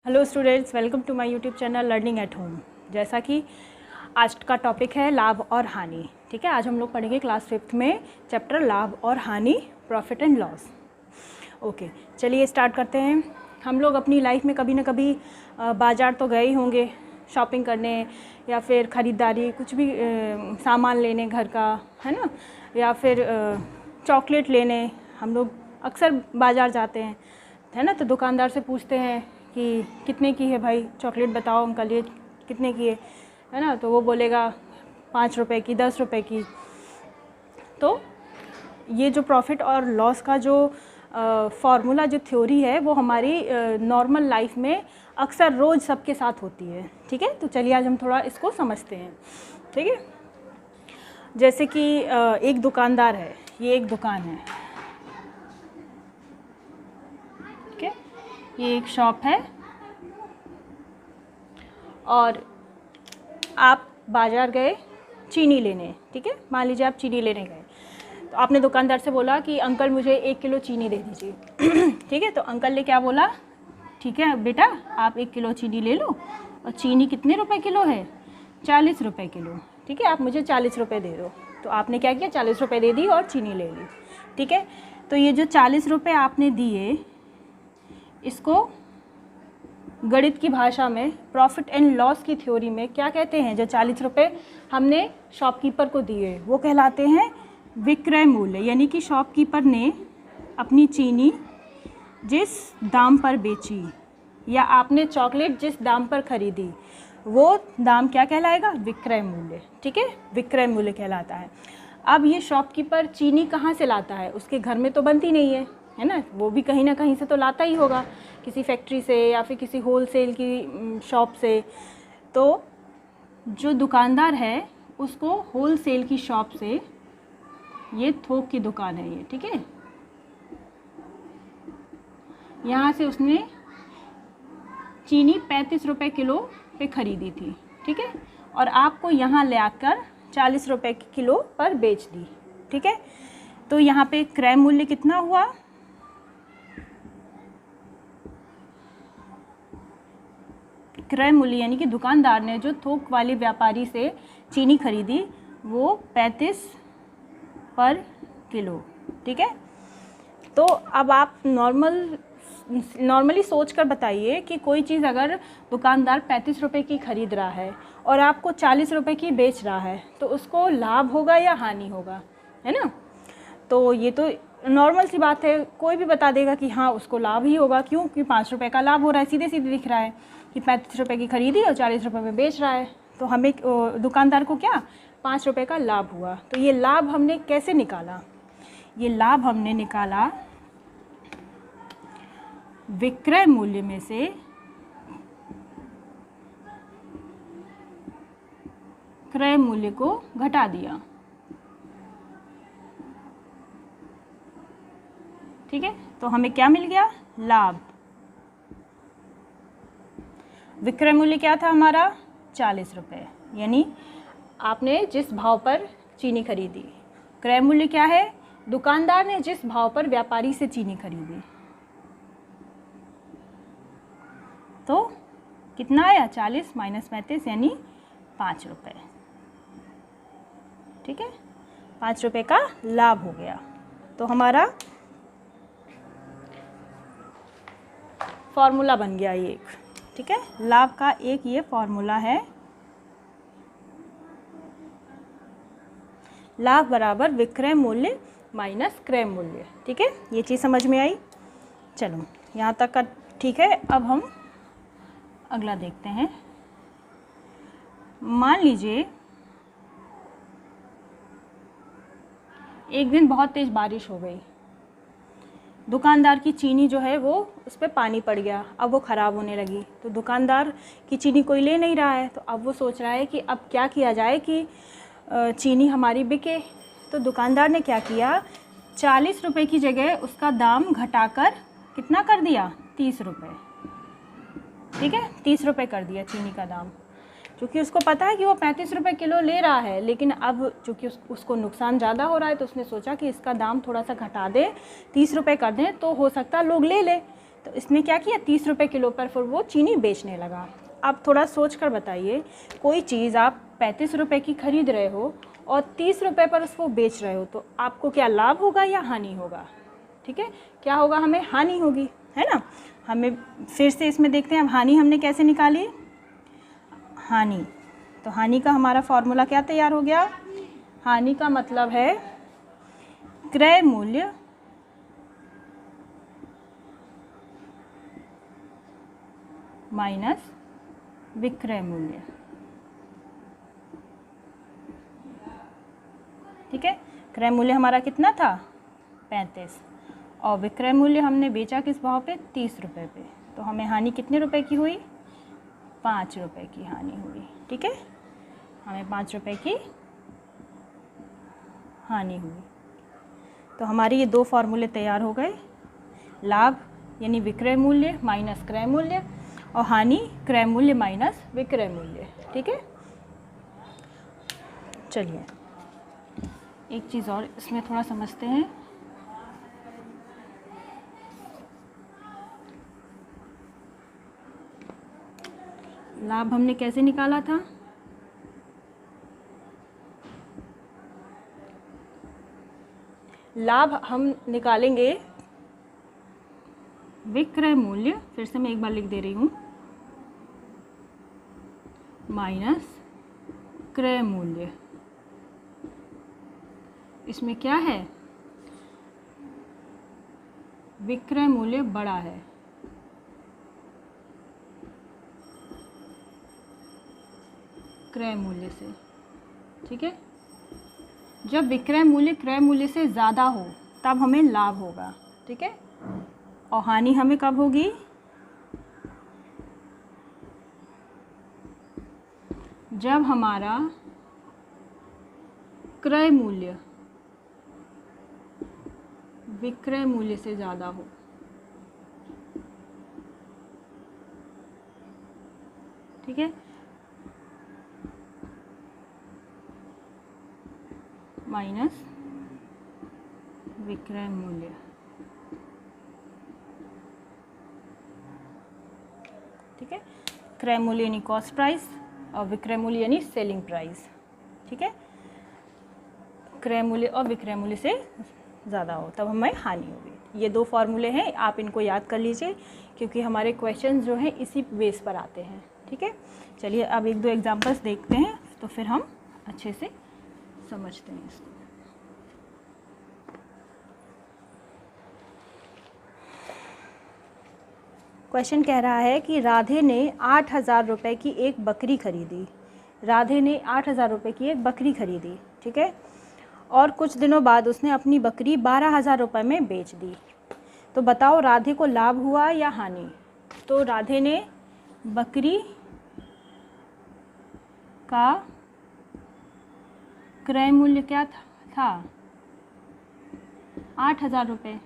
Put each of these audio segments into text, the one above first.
Hello students, welcome to my YouTube channel learning at home. जैसा कि आज का टॉपिक है लाभ और हानि। ठीक है, आज हम लोग पढ़ेंगे क्लास 5th में चैप्टर लाभ और हानि, प्रॉफिट एंड लॉस। ओके, चलिए स्टार्ट करते हैं। हम लोग अपनी लाइफ में कभी ना कभी बाज़ार तो गए ही होंगे शॉपिंग करने या फिर ख़रीदारी, कुछ भी सामान लेने घर का, है ना, या फिर चॉकलेट लेने हम लोग अक्सर बाज़ार जाते हैं, है ना। तो दुकानदार से पूछते हैं कि कितने की है भाई चॉकलेट, बताओ अंकल ये कितने की है ना। तो वो बोलेगा 5 रुपए की, 10 रुपए की। तो ये जो प्रॉफिट और लॉस का जो फार्मूला, जो थ्योरी है, वो हमारी नॉर्मल लाइफ में अक्सर रोज़ सबके साथ होती है। ठीक है, तो चलिए आज हम थोड़ा इसको समझते हैं। ठीक है, जैसे कि एक दुकानदार है, ये एक दुकान है। ठीक है, ये एक शॉप है और आप बाज़ार गए चीनी लेने। ठीक है, मान लीजिए आप चीनी लेने गए, तो आपने दुकानदार से बोला कि अंकल मुझे 1 किलो चीनी दे दीजिए। ठीक है, तो अंकल ने क्या बोला, ठीक है बेटा आप 1 किलो चीनी ले लो। और चीनी कितने रुपए किलो है? 40 रुपये किलो। ठीक है, आप मुझे 40 रुपये दे दो। तो आपने क्या किया, 40 रुपये दे दी और चीनी ले ली। ठीक है, तो ये जो 40 रुपये आपने दिए, इसको गणित की भाषा में, प्रॉफिट एंड लॉस की थ्योरी में क्या कहते हैं? जो 40 रुपये हमने शॉपकीपर को दिए वो कहलाते हैं विक्रय मूल्य। यानी कि शॉपकीपर ने अपनी चीनी जिस दाम पर बेची या आपने चॉकलेट जिस दाम पर ख़रीदी, वो दाम क्या कहलाएगा? विक्रय मूल्य। ठीक है, विक्रय मूल्य कहलाता है। अब ये शॉपकीपर चीनी कहाँ से लाता है? उसके घर में तो बनती नहीं है ना, वो भी कहीं ना कहीं से तो लाता ही होगा, किसी फैक्ट्री से या फिर किसी होलसेल की शॉप से। तो जो दुकानदार है उसको होलसेल की शॉप से, ये थोक की दुकान है ये, ठीक है, यहाँ से उसने चीनी 35 रुपये किलो पे ख़रीदी थी। ठीक है, और आपको यहाँ ले आकर 40 रुपये किलो पर बेच दी। ठीक है, तो यहाँ पे क्रय मूल्य कितना हुआ? क्रय मूल्य यानी कि दुकानदार ने जो थोक वाले व्यापारी से चीनी खरीदी, वो 35 पर किलो। ठीक है, तो अब आप नॉर्मली सोच कर बताइए कि कोई चीज़ अगर दुकानदार 35 रुपये की ख़रीद रहा है और आपको 40 रुपये की बेच रहा है, तो उसको लाभ होगा या हानि होगा, है ना। तो ये तो नॉर्मल सी बात है, कोई भी बता देगा कि हाँ उसको लाभ ही होगा। क्यों? क्योंकि 5 रुपये का लाभ हो रहा है, सीधे सीधे दिख रहा है कि 35 रुपये की खरीदी और 40 रुपये में बेच रहा है। तो हमें दुकानदार को क्या 5 रुपये का लाभ हुआ। तो ये लाभ हमने कैसे निकाला? ये लाभ हमने निकाला विक्रय मूल्य में से क्रय मूल्य को घटा दिया। ठीक है, तो हमें क्या मिल गया? लाभ। विक्रय मूल्य क्या था हमारा? 40 रुपये, यानी आपने जिस भाव पर चीनी खरीदी। क्रय मूल्य क्या है? दुकानदार ने जिस भाव पर व्यापारी से चीनी खरीदी। तो कितना आया? 40 माइनस 35 यानी 5 रुपये। ठीक है, 5 रुपये का लाभ हो गया। तो हमारा फॉर्मूला बन गया ये एक। ठीक है, लाभ का एक ये फॉर्मूला है, लाभ बराबर विक्रय मूल्य माइनस क्रय मूल्य। ठीक है, ये चीज़ समझ में आई? चलो यहाँ तक का ठीक है। अब हम अगला देखते हैं। मान लीजिए एक दिन बहुत तेज़ बारिश हो गई, दुकानदार की चीनी जो है वो उस पर पानी पड़ गया, अब वो ख़राब होने लगी। तो दुकानदार की चीनी कोई ले नहीं रहा है, तो अब वो सोच रहा है कि अब क्या किया जाए कि चीनी हमारी बिके। तो दुकानदार ने क्या किया, 40 रुपये की जगह उसका दाम घटाकर कितना कर दिया? 30 रुपये। ठीक है, 30 रुपये कर दिया चीनी का दाम, क्योंकि उसको पता है कि वो 35 रुपये किलो ले रहा है। लेकिन अब चूँकि उसको नुकसान ज़्यादा हो रहा है, तो उसने सोचा कि इसका दाम थोड़ा सा घटा दे, 30 रुपये कर दें, तो हो सकता है लोग ले ले। तो इसने क्या किया, 30 रुपये किलो पर फिर वो चीनी बेचने लगा। आप थोड़ा सोच कर बताइए, कोई चीज़ आप 35 रुपये की ख़रीद रहे हो और 30 रुपये पर उसको बेच रहे हो, तो आपको क्या लाभ होगा या हानि होगा? ठीक है, क्या होगा, हमें हानि होगी, है ना। हमें फिर से इसमें देखते हैं, अब हानि हमने कैसे निकाली, हानि, तो हानि का हमारा फॉर्मूला क्या तैयार हो गया, हानि का मतलब है क्रय मूल्य माइनस विक्रय मूल्य। ठीक है, क्रय मूल्य हमारा कितना था, 35, और विक्रय मूल्य हमने बेचा किस भाव पे, 30 रुपये पे, तो हमें हानि कितने रुपए की हुई, 5 रुपये की हानि हुई। ठीक है, हमें 5 रुपये की हानि हुई। तो हमारे ये दो फार्मूले तैयार हो गए, लाभ यानी विक्रय मूल्य माइनस क्रय मूल्य, और हानि क्रय मूल्य माइनस विक्रय मूल्य। ठीक है, चलिए एक चीज़ और इसमें थोड़ा समझते हैं। लाभ हमने कैसे निकाला था, लाभ हम निकालेंगे विक्रय मूल्य, फिर से मैं एक बार लिख दे रही हूँ, माइनस क्रय मूल्य। इसमें क्या है, विक्रय मूल्य बड़ा है, क्रय मूल्य से। ठीक है, जब विक्रय मूल्य क्रय मूल्य से ज़्यादा हो तब हमें लाभ होगा। ठीक है, और हानि हमें कब होगी, जब हमारा क्रय मूल्य विक्रय मूल्य से ज़्यादा हो। ठीक है, माइनस विक्रय मूल्य। ठीक है, क्रय मूल्य यानी कॉस्ट प्राइस और विक्रय मूल्य यानी सेलिंग प्राइस। ठीक है, क्रय मूल्य और विक्रय मूल्य से ज़्यादा हो तब हमें हानि होगी। ये दो फार्मूले हैं, आप इनको याद कर लीजिए क्योंकि हमारे क्वेश्चंस जो हैं इसी बेस पर आते हैं। ठीक है, चलिए अब एक दो एग्जांपल्स देखते हैं तो फिर हम अच्छे से समझते हैं इसको। क्वेश्चन कह रहा है कि राधे ने 8,000 रुपये की एक बकरी खरीदी। राधे ने 8,000 रुपये की एक बकरी खरीदी। ठीक है, और कुछ दिनों बाद उसने अपनी बकरी 12,000 रुपये में बेच दी। तो बताओ राधे को लाभ हुआ या हानि। तो राधे ने बकरी का क्रय मूल्य क्या था 8,000 रुपये।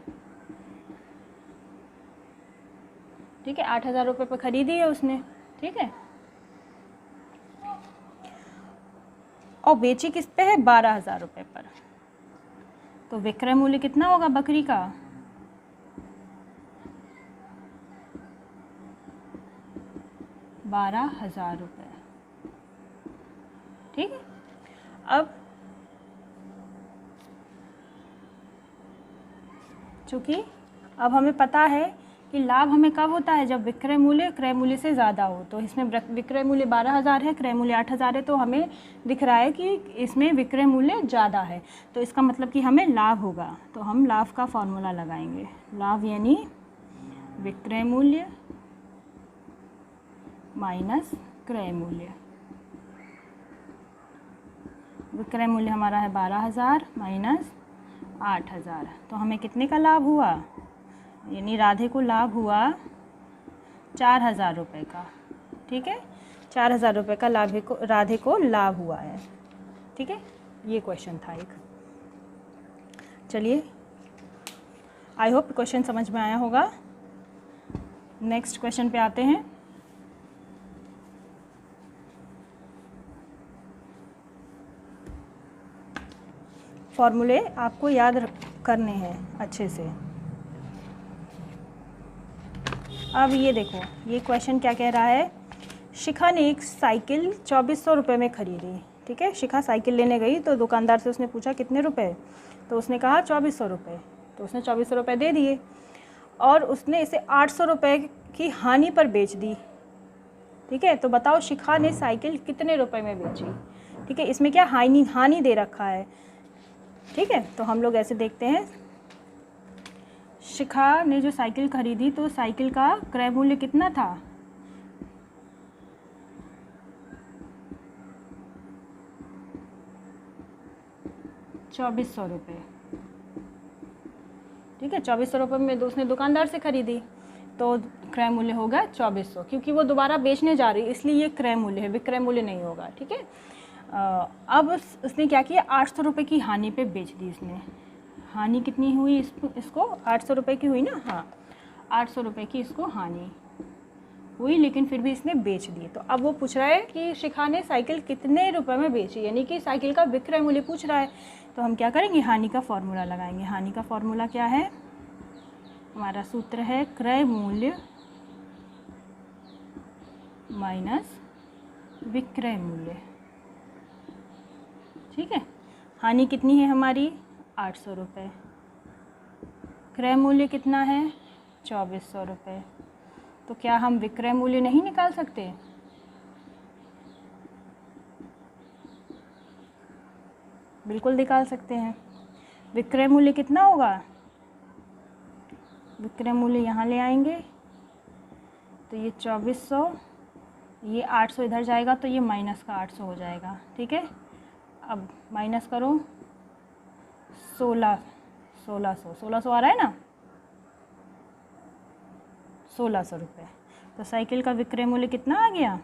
ठीक है, 8,000 रुपये पर खरीदी है उसने। ठीक है, और बेची किस पे है, 12,000 रुपये पर। तो विक्रय मूल्य कितना होगा बकरी का, 12,000 रुपये। ठीक है, अब चूँकि अब हमें पता है कि लाभ हमें कब होता है, जब विक्रय मूल्य क्रय मूल्य से ज़्यादा हो। तो इसमें विक्रय मूल्य 12,000 है, क्रय मूल्य 8,000 है, तो हमें दिख रहा है कि इसमें विक्रय मूल्य ज़्यादा है, तो इसका मतलब कि हमें लाभ होगा। तो हम लाभ का फॉर्मूला लगाएंगे, लाभ यानी विक्रय मूल्य माइनस क्रय मूल्य। विक्रय मूल्य हमारा है 12,000 माइनस 8,000, तो हमें कितने का लाभ हुआ, यानी राधे को लाभ हुआ 4,000 रुपये का। ठीक है, 4,000 रुपये का राधे को लाभ हुआ है। ठीक है, ये क्वेश्चन था एक। चलिए, आई होप क्वेश्चन समझ में आया होगा। नेक्स्ट क्वेश्चन पे आते हैं। फॉर्मूले आपको याद करने हैं अच्छे से। अब ये देखो, ये क्वेश्चन क्या कह रहा है, शिखा ने एक साइकिल 2400 रुपये में ख़रीदी। ठीक है, शिखा साइकिल लेने गई तो दुकानदार से उसने पूछा कितने रुपए, तो उसने कहा 2400 रुपये, तो उसने 2400 रुपये दे दिए और उसने इसे 800 रुपये की हानि पर बेच दी। ठीक है, तो बताओ शिखा ने साइकिल कितने रुपए में बेची। ठीक है, इसमें क्या हानि दे रखा है। ठीक है, तो हम लोग ऐसे देखते हैं, शिखा ने जो साइकिल खरीदी तो साइकिल का क्रय मूल्य कितना था, 2400 रुपये। ठीक है, 2400 रुपये में उसने दुकानदार से ख़रीदी तो क्रय मूल्य होगा 2400, क्योंकि वो दोबारा बेचने जा रही है इसलिए ये क्रय मूल्य है, विक्रय मूल्य नहीं होगा। ठीक है, अब उसने क्या किया, 800 रुपये की हानि पे बेच दी इसने। हानि कितनी हुई इसको 800 रुपये की हुई ना, हाँ 800 रुपये की इसको हानि हुई, लेकिन फिर भी इसने बेच दी। तो अब वो पूछ रहा है कि शिखा ने साइकिल कितने रुपए में बेची, यानी कि साइकिल का विक्रय मूल्य पूछ रहा है। तो हम क्या करेंगे, हानि का फॉर्मूला लगाएंगे। हानि का फॉर्मूला क्या है, हमारा सूत्र है क्रय मूल्य माइनस विक्रय मूल्य। ठीक है, हानि कितनी है हमारी 800 रुपये, क्रय मूल्य कितना है 2400 रुपये। तो क्या हम विक्रय मूल्य नहीं निकाल सकते, बिल्कुल निकाल सकते हैं। विक्रय मूल्य कितना होगा, विक्रय मूल्य यहाँ ले आएंगे तो ये 2400, ये 800 इधर जाएगा तो ये माइनस का 800 हो जाएगा। ठीक है, अब माइनस करो 1600 आ रहा है ना, 1600 रुपये। तो साइकिल का विक्रय मूल्य कितना आ गया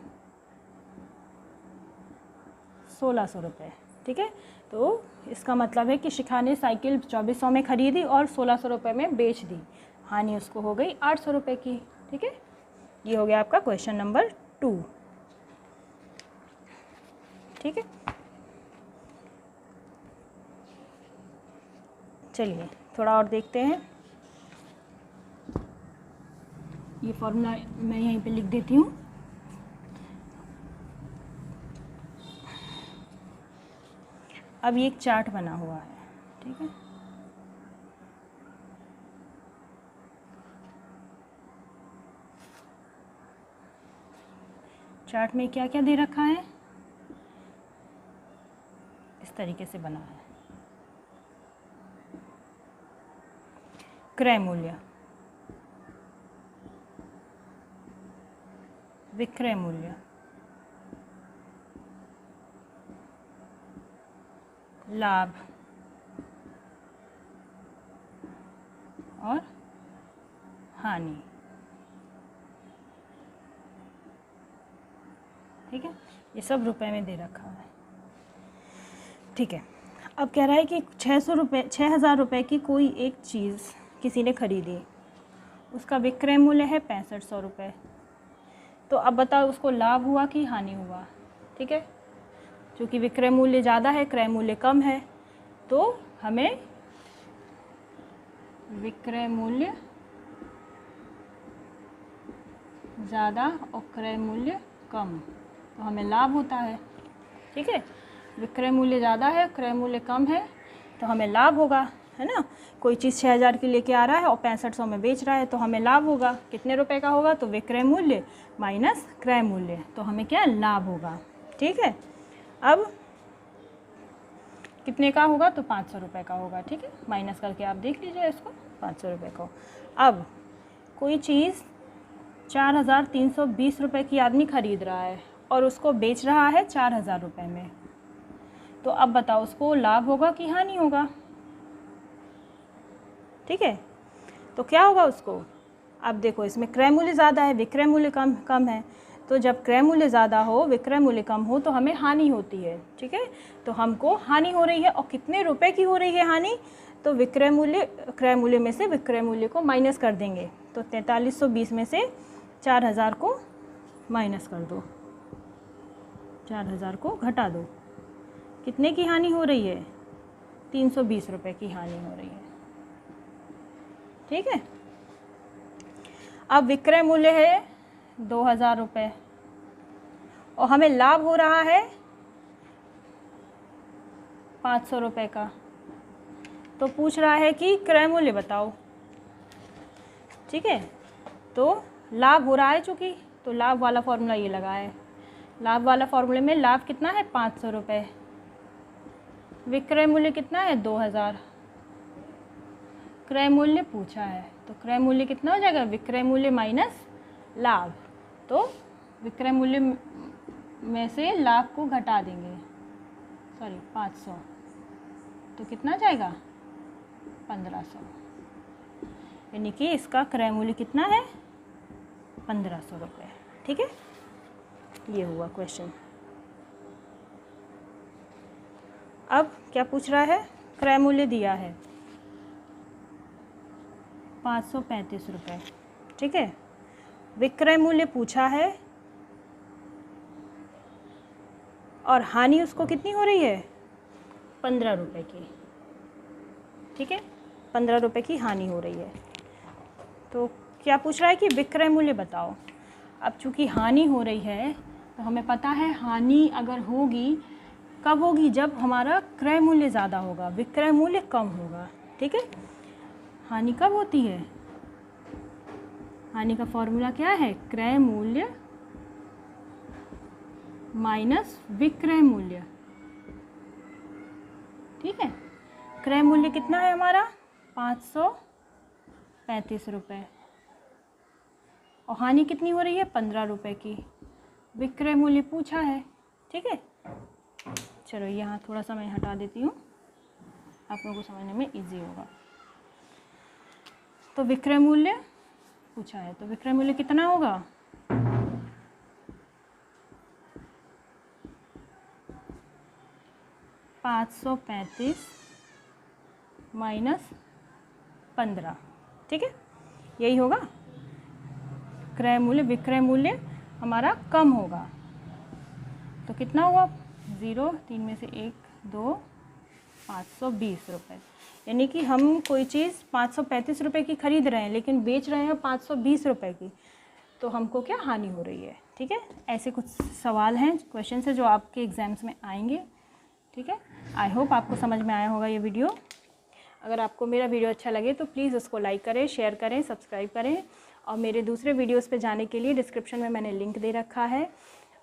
1600 रुपये। ठीक है, तो इसका मतलब है कि शिखा ने साइकिल 2400 में ख़रीदी और 1600 रुपये में बेच दी, हानि उसको हो गई 800 रुपये की। ठीक है, ये हो गया आपका क्वेश्चन नंबर 2। ठीक है, चलिए थोड़ा और देखते हैं। ये फॉर्मूला मैं यहीं पे लिख देती हूँ। अब ये एक चार्ट बना हुआ है। ठीक है, चार्ट में क्या क्या दे रखा है, इस तरीके से बना है। क्रय मूल्य, विक्रय मूल्य, लाभ और हानि। ठीक है, ये सब रुपए में दे रखा है। ठीक है, अब कह रहा है कि 6000 रुपये की कोई एक चीज़ किसी ने खरीदी, उसका विक्रय मूल्य है 6500 रुपये। तो अब बताओ उसको लाभ हुआ कि हानि हुआ। ठीक है, क्योंकि विक्रय मूल्य ज़्यादा है, क्रय मूल्य कम है, तो हमें विक्रय मूल्य ज़्यादा और क्रय मूल्य कम, तो हमें लाभ होता है। ठीक है, विक्रय मूल्य ज़्यादा है, क्रय मूल्य कम है, तो हमें लाभ होगा, है ना। कोई चीज़ 6000 की लेके आ रहा है और 6500 में बेच रहा है, तो हमें लाभ होगा। कितने रुपए का होगा, तो विक्रय मूल्य माइनस क्रय मूल्य, तो हमें क्या लाभ होगा। ठीक है, अब कितने का होगा, तो 500 रुपये का होगा। ठीक है, माइनस करके आप देख लीजिए इसको, 500 रुपये को। अब कोई चीज़ 4320 रुपये की आदमी ख़रीद रहा है और उसको बेच रहा है 4000 रुपये में, तो अब बताओ उसको लाभ होगा कि हानि होगा। ठीक है, तो क्या होगा उसको, अब देखो इसमें क्रय मूल्य ज़्यादा है, विक्रय मूल्य कम है, तो जब क्रय मूल्य ज़्यादा हो, विक्रय मूल्य कम हो, तो हमें हानि होती है। ठीक है, तो हमको हानि हो रही है, और कितने रुपए की हो रही है हानि, तो विक्रय मूल्य क्रय मूल्य में से विक्रय मूल्य को माइनस कर देंगे, तो 4320 में से 4000 को माइनस कर दो, 4000 को घटा दो, कितने की हानि हो रही है, 320 रुपये की हानि हो रही है। ठीक है, अब विक्रय मूल्य है 2000 रुपये और हमें लाभ हो रहा है 500 रुपये का। तो पूछ रहा है कि क्रय मूल्य बताओ। ठीक है, तो लाभ हो रहा है चूँकि, तो लाभ वाला फॉर्मूला ये लगा है। लाभ वाला फॉर्मूले में लाभ कितना है 500 रुपये, विक्रय मूल्य कितना है 2000, क्रय मूल्य पूछा है तो क्रय मूल्य कितना हो जाएगा, विक्रय मूल्य माइनस लाभ। तो विक्रय मूल्य में से लाभ को घटा देंगे, सॉरी 500, तो कितना जाएगा 1500, यानी कि इसका क्रय मूल्य कितना है 1500 रुपये। ठीक है, ये हुआ क्वेश्चन। अब क्या पूछ रहा है, क्रय मूल्य दिया है 535 रुपये। ठीक है, विक्रय मूल्य पूछा है और हानि उसको कितनी हो रही है 15 रुपये की। ठीक है, 15 रुपये की हानि हो रही है। तो क्या पूछ रहा है कि विक्रय मूल्य बताओ। अब चूँकि हानि हो रही है तो हमें पता है हानि अगर होगी कब होगी, जब हमारा क्रय मूल्य ज़्यादा होगा, विक्रय मूल्य कम होगा। ठीक है, हानि कब होती है, हानि का फॉर्मूला क्या है, क्रय मूल्य माइनस विक्रय मूल्य। ठीक है, क्रय मूल्य कितना है हमारा 535 रुपये और हानि कितनी हो रही है 15 रुपये की, विक्रय मूल्य पूछा है। ठीक है, चलो यहाँ थोड़ा सा मैं हटा देती हूँ, आप लोगों को समझने में इजी होगा। तो विक्रय मूल्य पूछा है तो विक्रय मूल्य कितना होगा 535 माइनस 15। ठीक है, यही होगा क्रय मूल्य, विक्रय मूल्य हमारा कम होगा। तो कितना हुआ 0, 3 में से 1 2, 520 रुपये। यानी कि हम कोई चीज़ 535 रुपये की खरीद रहे हैं लेकिन बेच रहे हैं 520 रुपये की, तो हमको क्या हानि हो रही है। ठीक है, ऐसे कुछ सवाल हैं, क्वेश्चन है जो आपके एग्ज़ाम्स में आएंगे। ठीक है, आई होप आपको समझ में आया होगा ये वीडियो। अगर आपको मेरा वीडियो अच्छा लगे तो प्लीज़ उसको लाइक करें, शेयर करें, सब्सक्राइब करें और मेरे दूसरे वीडियोस पे जाने के लिए डिस्क्रिप्शन में मैंने लिंक दे रखा है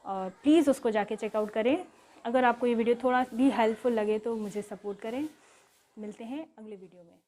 और प्लीज़ उसको जाके चेकआउट करें। अगर आपको ये वीडियो थोड़ा भी हेल्पफुल लगे तो मुझे सपोर्ट करें। मिलते हैं अगले वीडियो में।